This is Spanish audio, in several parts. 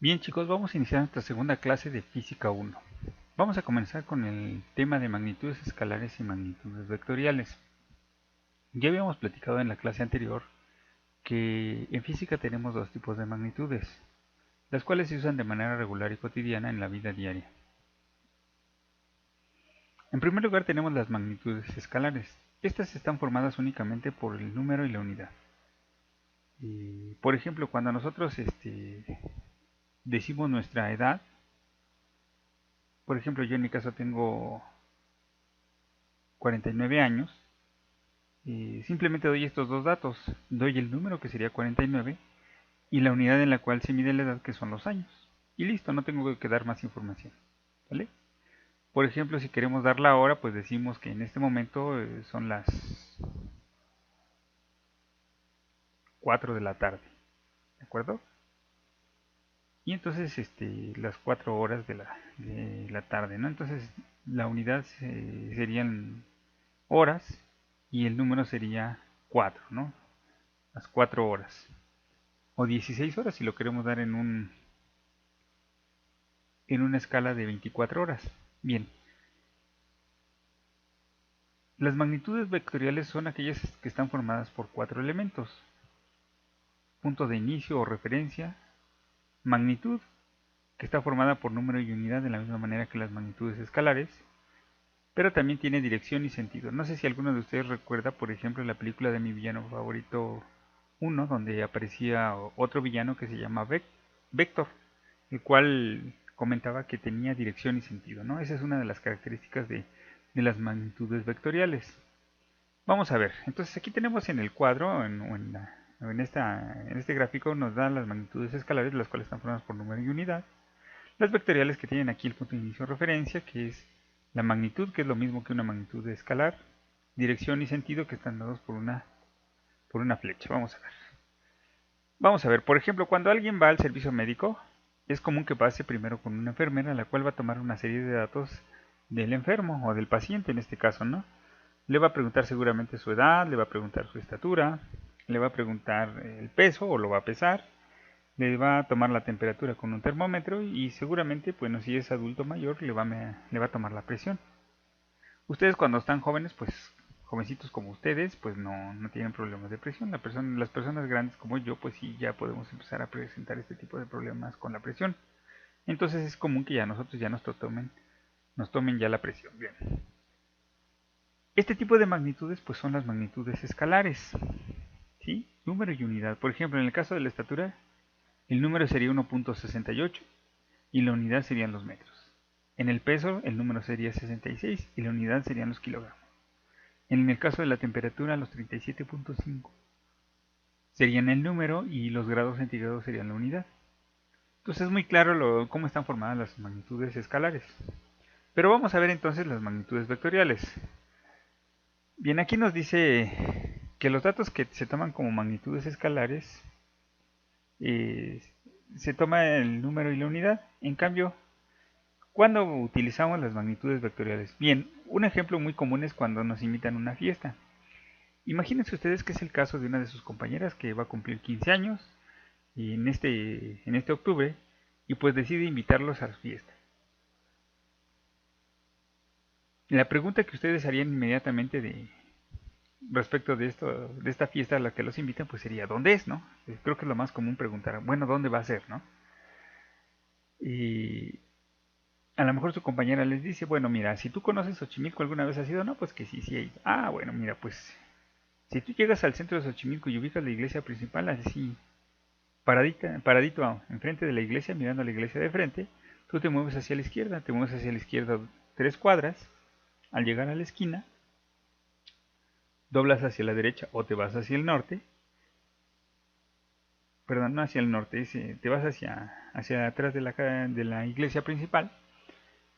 Bien chicos, vamos a iniciar nuestra segunda clase de Física 1. Vamos a comenzar con el tema de magnitudes escalares y magnitudes vectoriales. Ya habíamos platicado en la clase anterior que en física tenemos dos tipos de magnitudes, las cuales se usan de manera regular y cotidiana en la vida diaria. En primer lugar tenemos las magnitudes escalares. Estas están formadas únicamente por el número y la unidad. Por ejemplo, cuando nosotros decimos nuestra edad, por ejemplo, yo en mi caso tengo 49 años, simplemente doy estos dos datos. Doy el número, que sería 49, y la unidad en la cual se mide la edad, que son los años. Y listo, no tengo que dar más información. ¿Vale? Por ejemplo, si queremos dar la hora, pues decimos que en este momento son las 4 de la tarde. ¿De acuerdo? Y entonces las 4 horas de la tarde, ¿no? Entonces la unidad serían horas y el número sería 4, ¿no? Las 4 horas. O 16 horas si lo queremos dar en una escala de 24 horas. Bien, las magnitudes vectoriales son aquellas que están formadas por cuatro elementos: punto de inicio o referencia, magnitud, que está formada por número y unidad de la misma manera que las magnitudes escalares, pero también tiene dirección y sentido. No sé si alguno de ustedes recuerda, por ejemplo, la película de mi villano favorito 1, donde aparecía otro villano que se llama Vector, el cual comentaba que tenía dirección y sentido, ¿no? Esa es una de las características de las magnitudes vectoriales. Vamos a ver, entonces aquí tenemos en el cuadro, en este gráfico nos dan las magnitudes escalares, las cuales están formadas por número y unidad. Las vectoriales, que tienen aquí el punto de inicio de referencia, que es la magnitud, que es lo mismo que una magnitud escalar, dirección y sentido, que están dados por una flecha. Vamos a ver, por ejemplo, cuando alguien va al servicio médico, es común que pase primero con una enfermera, la cual va a tomar una serie de datos del enfermo o del paciente en este caso, ¿no? Le va a preguntar seguramente su edad, le va a preguntar su estatura, le va a preguntar el peso o lo va a pesar, le va a tomar la temperatura con un termómetro y seguramente, bueno, si es adulto mayor, le va a tomar la presión. Ustedes cuando están jóvenes, pues jovencitos como ustedes, pues no tienen problemas de presión. Las personas grandes como yo, pues sí, ya podemos empezar a presentar este tipo de problemas con la presión. Entonces es común que ya nosotros ya nos tomen ya la presión. Bien. Este tipo de magnitudes pues son las magnitudes escalares, ¿sí? Número y unidad. Por ejemplo, en el caso de la estatura, el número sería 1.68 y la unidad serían los metros. En el peso, el número sería 66 y la unidad serían los kilogramos. En el caso de la temperatura, los 37.5 serían el número y los grados centígrados serían la unidad. Entonces es muy claro cómo están formadas las magnitudes escalares. Pero vamos a ver entonces las magnitudes vectoriales. Bien, aquí nos dice que los datos que se toman como magnitudes escalares eh, se toma el número y la unidad. En cambio, ¿cuándo utilizamos las magnitudes vectoriales? Bien, un ejemplo muy común es cuando nos invitan a una fiesta. Imagínense ustedes que es el caso de una de sus compañeras que va a cumplir 15 años y en este octubre, y pues decide invitarlos a su fiesta. La pregunta que ustedes harían inmediatamente respecto de esta fiesta a la que los invitan, pues sería ¿dónde es, no? Creo que es lo más común preguntar, bueno, ¿dónde va a ser, no? Y a lo mejor su compañera les dice, bueno, mira, si tú conoces Xochimilco, ¿alguna vez has ido? No, pues que sí, sí he ido. Ah, bueno, mira, pues si tú llegas al centro de Xochimilco y ubicas la iglesia principal, así paradito enfrente de la iglesia, mirando a la iglesia de frente, tú te mueves hacia la izquierda, te mueves hacia la izquierda 3 cuadras. Al llegar a la esquina, doblas hacia la derecha o te vas hacia el norte, perdón, no hacia el norte, te vas hacia atrás de la iglesia principal,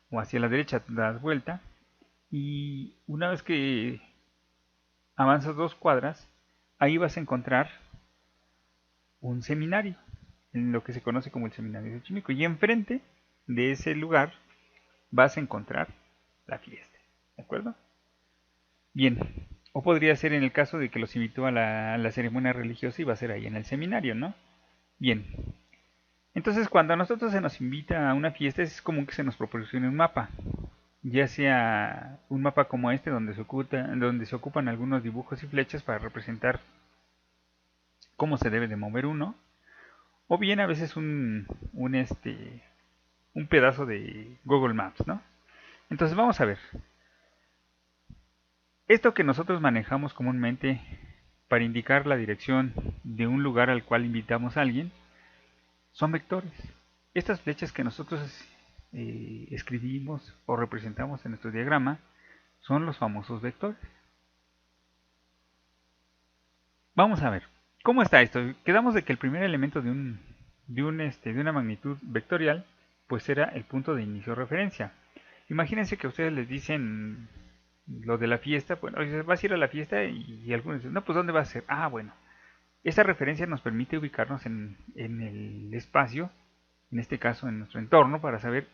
o hacia la derecha te das vuelta, y una vez que avanzas 2 cuadras, ahí vas a encontrar un seminario, en lo que se conoce como el seminario de Xochimilco, y enfrente de ese lugar vas a encontrar la fiesta, ¿de acuerdo? Bien, o podría ser en el caso de que los invitó a la ceremonia religiosa y va a ser ahí en el seminario, ¿no? Bien, Entonces, cuando a nosotros se nos invita a una fiesta, es común que se nos proporcione un mapa, ya sea un mapa como este donde se ocupan algunos dibujos y flechas para representar cómo se debe de mover uno, o bien a veces un pedazo de Google Maps, ¿no? Entonces vamos a ver. Esto que nosotros manejamos comúnmente para indicar la dirección de un lugar al cual invitamos a alguien son vectores. Estas flechas que nosotros escribimos o representamos en nuestro diagrama son los famosos vectores. Vamos a ver, ¿cómo está esto? Quedamos de que el primer elemento de una magnitud vectorial pues era el punto de inicio o referencia. Imagínense que a ustedes les dicen lo de la fiesta, bueno, vas a ir a la fiesta y algunos dicen, no, pues ¿dónde va a ser? Ah, bueno, esa referencia nos permite ubicarnos en el espacio, en este caso en nuestro entorno, para saber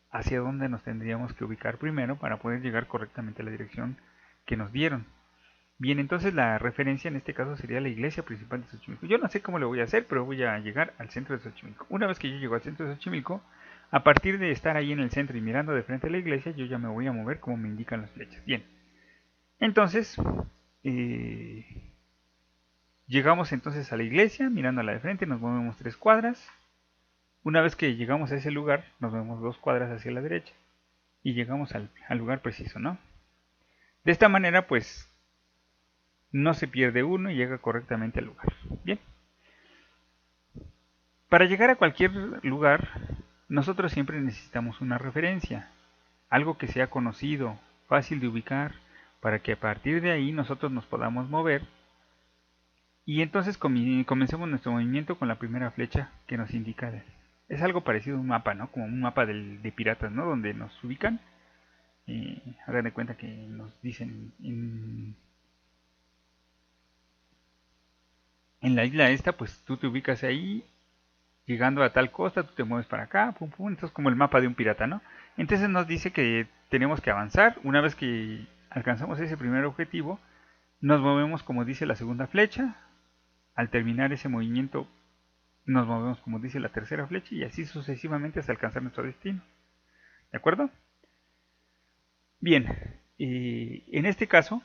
hacia dónde nos tendríamos que ubicar primero para poder llegar correctamente a la dirección que nos dieron. Bien, entonces la referencia en este caso sería la iglesia principal de Xochimilco. Yo no sé cómo lo voy a hacer, pero voy a llegar al centro de Xochimilco. Una vez que yo llego al centro de Xochimilco, a partir de estar ahí en el centro y mirando de frente a la iglesia, yo ya me voy a mover como me indican las flechas. Bien, entonces eh, llegamos entonces a la iglesia, mirando a la de frente, nos movemos 3 cuadras. Una vez que llegamos a ese lugar, nos movemos 2 cuadras hacia la derecha y llegamos al lugar preciso, ¿no? De esta manera, pues, no se pierde uno y llega correctamente al lugar. Bien. Para llegar a cualquier lugar, nosotros siempre necesitamos una referencia, algo que sea conocido, fácil de ubicar, para que a partir de ahí nosotros nos podamos mover y entonces comencemos nuestro movimiento con la primera flecha que nos indica. Es algo parecido a un mapa, ¿no? Como un mapa de piratas, ¿no? Donde nos ubican. Hagan de cuenta que nos dicen en la isla esta, pues tú te ubicas ahí, llegando a tal costa, tú te mueves para acá, pum pum, esto es como el mapa de un pirata, ¿no? Entonces nos dice que tenemos que avanzar, una vez que alcanzamos ese primer objetivo, nos movemos como dice la segunda flecha, al terminar ese movimiento nos movemos como dice la tercera flecha y así sucesivamente hasta alcanzar nuestro destino, ¿de acuerdo? Bien, en este caso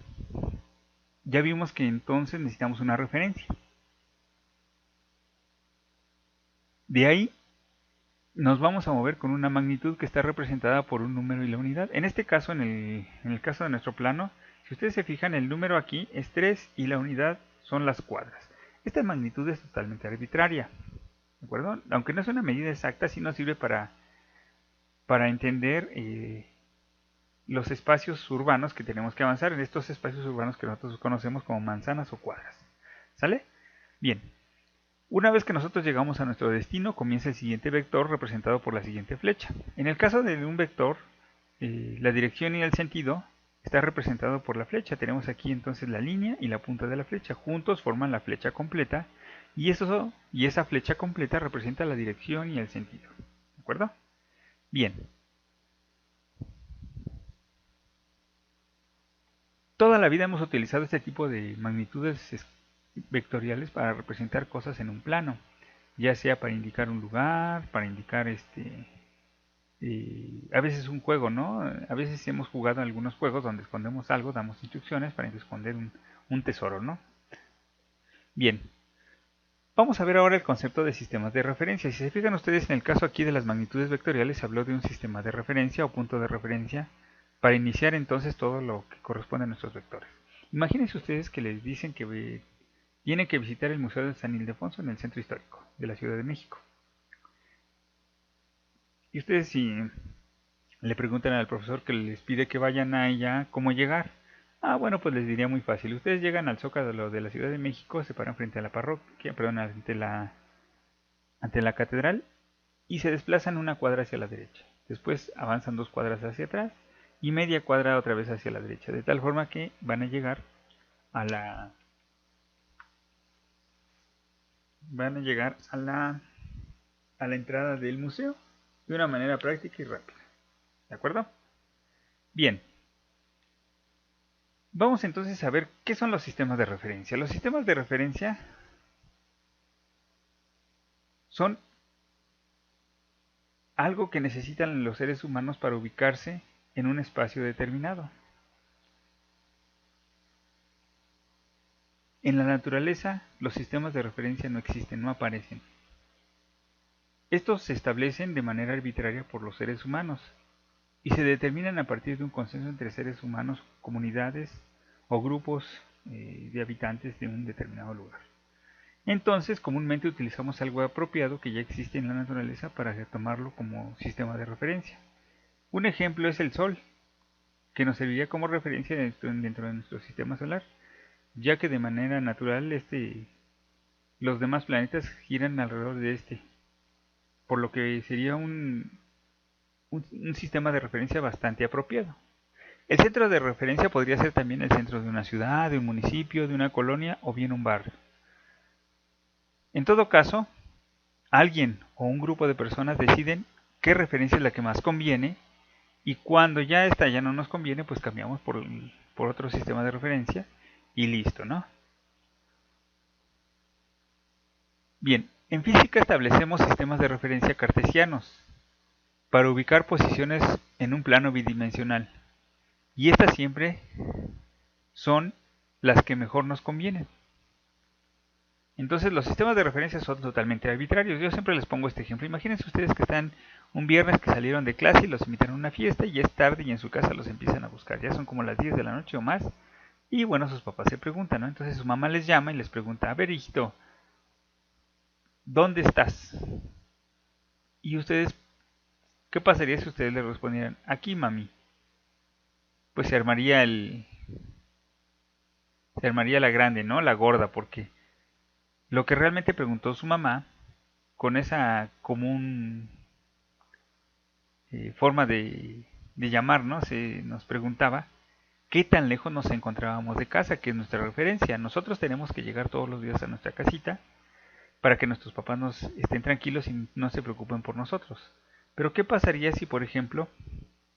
ya vimos que entonces necesitamos una referencia. De ahí nos vamos a mover con una magnitud que está representada por un número y la unidad. En este caso, en el caso de nuestro plano, si ustedes se fijan, el número aquí es 3 y la unidad son las cuadras. Esta magnitud es totalmente arbitraria, ¿de acuerdo? Aunque no es una medida exacta, sí nos sirve para entender los espacios urbanos que tenemos que avanzar en estos espacios urbanos que nosotros conocemos como manzanas o cuadras. ¿Sale? Bien. Una vez que nosotros llegamos a nuestro destino, comienza el siguiente vector representado por la siguiente flecha. En el caso de un vector, la dirección y el sentido está representado por la flecha. Tenemos aquí entonces la línea y la punta de la flecha. Juntos forman la flecha completa y esa flecha completa representa la dirección y el sentido. ¿De acuerdo? Bien. Toda la vida hemos utilizado este tipo de magnitudes vectoriales para representar cosas en un plano, ya sea para indicar un lugar, para indicar a veces un juego, ¿no? A veces hemos jugado en algunos juegos donde escondemos algo, damos instrucciones para esconder un tesoro, ¿no? Bien, vamos a ver ahora el concepto de sistemas de referencia. Si se fijan ustedes, en el caso aquí de las magnitudes vectoriales se habló de un sistema de referencia o punto de referencia para iniciar entonces todo lo que corresponde a nuestros vectores. Imagínense ustedes que les dicen que tienen que visitar el Museo de San Ildefonso en el centro histórico de la Ciudad de México. Y ustedes si le preguntan al profesor que les pide que vayan allá, ¿cómo llegar? Ah, bueno, pues les diría muy fácil. Ustedes llegan al Zócalo de la Ciudad de México, se paran frente a la parroquia, perdón, ante la catedral y se desplazan una cuadra hacia la derecha. Después avanzan 2 cuadras hacia atrás y media cuadra otra vez hacia la derecha, de tal forma que van a llegar a la a la entrada del museo de una manera práctica y rápida. ¿De acuerdo? Bien. Vamos entonces a ver qué son los sistemas de referencia. Los sistemas de referencia son algo que necesitan los seres humanos para ubicarse en un espacio determinado. En la naturaleza, los sistemas de referencia no existen, no aparecen. Estos se establecen de manera arbitraria por los seres humanos y se determinan a partir de un consenso entre seres humanos, comunidades o grupos de habitantes de un determinado lugar. Entonces, comúnmente utilizamos algo apropiado que ya existe en la naturaleza para tomarlo como sistema de referencia. Un ejemplo es el Sol, que nos serviría como referencia dentro de nuestro sistema solar, ya que de manera natural los demás planetas giran alrededor de este, por lo que sería un sistema de referencia bastante apropiado. El centro de referencia podría ser también el centro de una ciudad, de un municipio, de una colonia o bien un barrio. En todo caso, alguien o un grupo de personas deciden qué referencia es la que más conviene y cuando ya esta ya no nos conviene, pues cambiamos por otro sistema de referencia y listo, ¿no? Bien, en física establecemos sistemas de referencia cartesianos para ubicar posiciones en un plano bidimensional y estas siempre son las que mejor nos convienen. Entonces los sistemas de referencia son totalmente arbitrarios. Yo siempre les pongo este ejemplo. Imagínense ustedes que están un viernes que salieron de clase y los invitan a una fiesta y es tarde y en su casa los empiezan a buscar. Ya son como las 10 de la noche o más. Y bueno, sus papás se preguntan, ¿no? Entonces su mamá les llama y les pregunta, a ver, hijito, ¿dónde estás? Y ustedes, ¿qué pasaría si ustedes le respondieran, aquí, mami? Pues se armaría la grande, ¿no? La gorda, porque lo que realmente preguntó su mamá, con esa común forma de llamarnos, nos preguntaba qué tan lejos nos encontrábamos de casa, que es nuestra referencia. Nosotros tenemos que llegar todos los días a nuestra casita para que nuestros papás nos estén tranquilos y no se preocupen por nosotros. Pero ¿qué pasaría si, por ejemplo,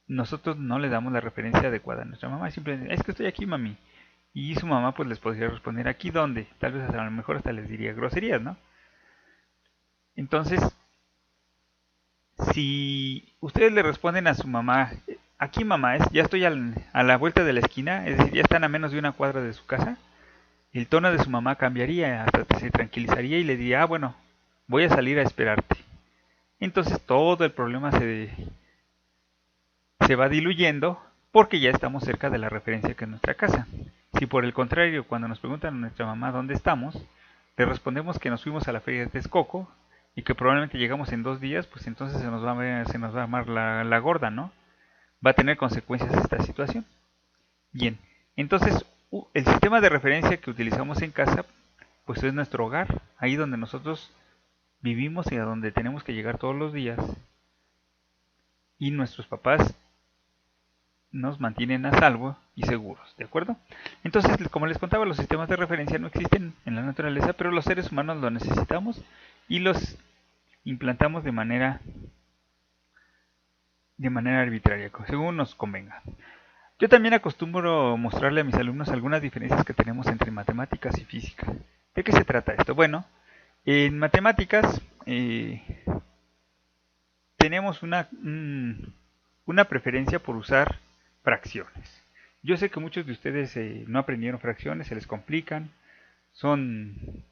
nosotros no le damos la referencia adecuada a nuestra mamá? Simplemente, es que estoy aquí, mami. Y su mamá pues les podría responder, ¿aquí dónde? Tal vez a lo mejor hasta les diría groserías, ¿no? Entonces, si ustedes le responden a su mamá, aquí mamá, ya estoy a la vuelta de la esquina, es decir, ya están a menos de una cuadra de su casa, el tono de su mamá cambiaría, hasta que se tranquilizaría y le diría, ah, bueno, voy a salir a esperarte. Entonces todo el problema se va diluyendo porque ya estamos cerca de la referencia que es nuestra casa. Si por el contrario, cuando nos preguntan a nuestra mamá dónde estamos, le respondemos que nos fuimos a la feria de Texcoco y que probablemente llegamos en 2 días, pues entonces se nos va a armar la gorda, ¿no? Va a tener consecuencias esta situación. Bien, entonces el sistema de referencia que utilizamos en casa, pues es nuestro hogar, ahí donde nosotros vivimos y a donde tenemos que llegar todos los días. Y nuestros papás nos mantienen a salvo y seguros, ¿de acuerdo? Entonces, como les contaba, los sistemas de referencia no existen en la naturaleza, pero los seres humanos los necesitamos y los implantamos de manera arbitraria, según nos convenga. Yo también acostumbro mostrarle a mis alumnos algunas diferencias que tenemos entre matemáticas y física. ¿De qué se trata esto? Bueno, en matemáticas tenemos una preferencia por usar fracciones. Yo sé que muchos de ustedes no aprendieron fracciones, se les complican, son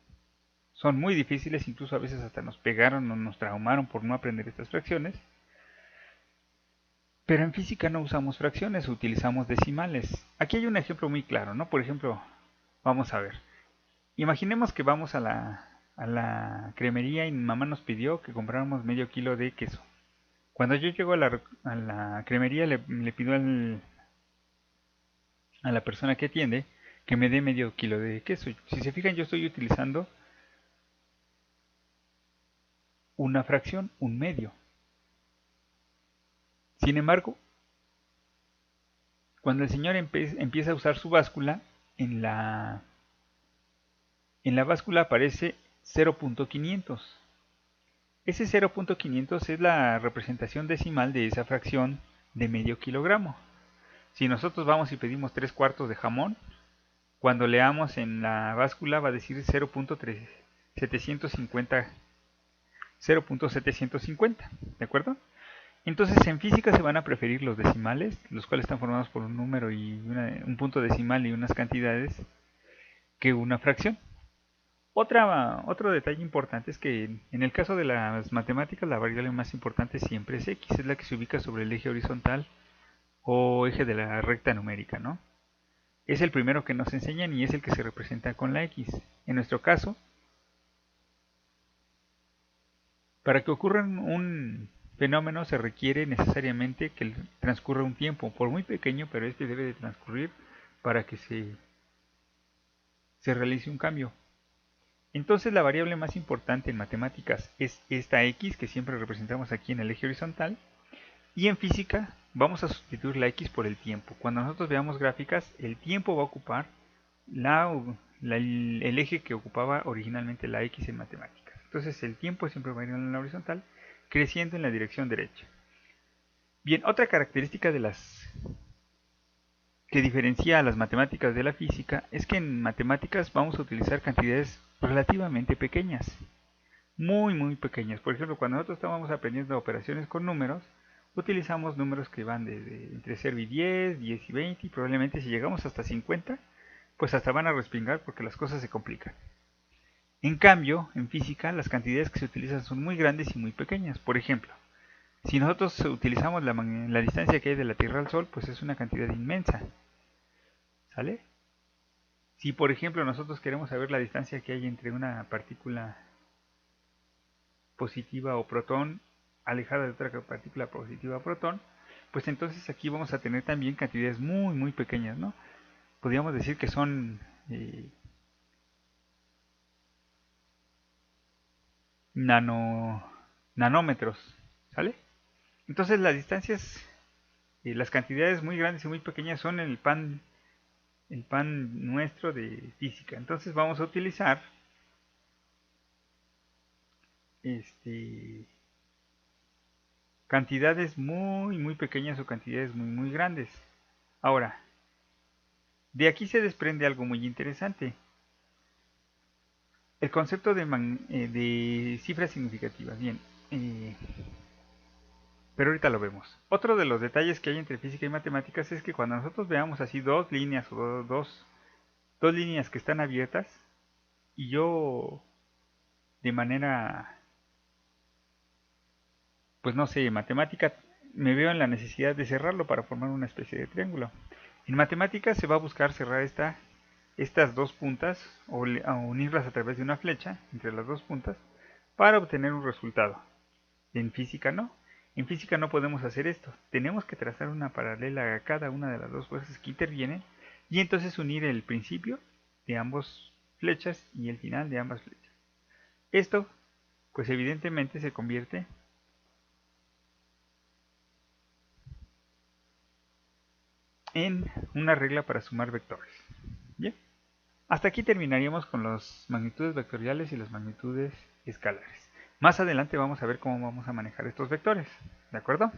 muy difíciles, incluso a veces hasta nos pegaron o nos traumaron por no aprender estas fracciones. Pero en física no usamos fracciones, utilizamos decimales. Aquí hay un ejemplo muy claro, ¿no? Por ejemplo, vamos a ver. Imaginemos que vamos a la cremería y mi mamá nos pidió que compráramos medio kilo de queso. Cuando yo llego a la cremería le pido a la persona que atiende que me dé medio kilo de queso. Si se fijan, yo estoy utilizando una fracción, un medio. Sin embargo, cuando el señor empieza a usar su báscula, en la báscula aparece 0.500. Ese 0.500 es la representación decimal de esa fracción de medio kilogramo. Si nosotros vamos y pedimos 3/4 de jamón, cuando leamos en la báscula va a decir 0.750, ¿de acuerdo? Entonces en física se van a preferir los decimales, los cuales están formados por un número y un punto decimal y unas cantidades, que una fracción. Otro detalle importante es que en el caso de las matemáticas la variable más importante siempre es x, es la que se ubica sobre el eje horizontal o eje de la recta numérica, ¿no? Es el primero que nos enseñan y es el que se representa con la x. En nuestro caso, para que ocurra un fenómeno se requiere necesariamente que transcurra un tiempo, por muy pequeño, pero este debe de transcurrir para que se realice un cambio. Entonces la variable más importante en matemáticas es esta x que siempre representamos aquí en el eje horizontal, y en física vamos a sustituir la x por el tiempo. Cuando nosotros veamos gráficas, el tiempo va a ocupar el eje que ocupaba originalmente la x en matemáticas. Entonces el tiempo siempre va a ir en la horizontal, creciendo en la dirección derecha. Bien, otra característica de las que diferencia a las matemáticas de la física es que en matemáticas vamos a utilizar cantidades relativamente pequeñas, muy pequeñas. Por ejemplo, cuando nosotros estábamos aprendiendo operaciones con números, utilizamos números que van entre 0 y 10, 10 y 20, y probablemente si llegamos hasta 50, pues hasta van a respingar porque las cosas se complican. En cambio, en física, las cantidades que se utilizan son muy grandes y muy pequeñas. Por ejemplo, si nosotros utilizamos la distancia que hay de la Tierra al Sol, pues es una cantidad inmensa. ¿Sale? Si por ejemplo nosotros queremos saber la distancia que hay entre una partícula positiva o protón alejada de otra partícula positiva o protón, pues entonces aquí vamos a tener también cantidades muy pequeñas, ¿no? Podríamos decir que son nanómetros, ¿sale? Entonces las distancias, las cantidades muy grandes y muy pequeñas son el pan nuestro de física. Entonces vamos a utilizar cantidades muy pequeñas o cantidades muy grandes. Ahora, de aquí se desprende algo muy interesante. El concepto de cifras significativas. Bien, pero ahorita lo vemos. Otro de los detalles que hay entre física y matemáticas es que cuando nosotros veamos así dos líneas o dos líneas que están abiertas y yo de manera, pues no sé, matemática, me veo en la necesidad de cerrarlo para formar una especie de triángulo. En matemáticas se va a buscar cerrar estas dos puntas o unirlas a través de una flecha entre las dos puntas para obtener un resultado. En física no. En física no podemos hacer esto. Tenemos que trazar una paralela a cada una de las dos fuerzas que intervienen y entonces unir el principio de ambas flechas y el final de ambas flechas. Esto, pues evidentemente se convierte en una regla para sumar vectores. Bien, hasta aquí terminaríamos con las magnitudes vectoriales y las magnitudes escalares. Más adelante vamos a ver cómo vamos a manejar estos vectores, ¿de acuerdo?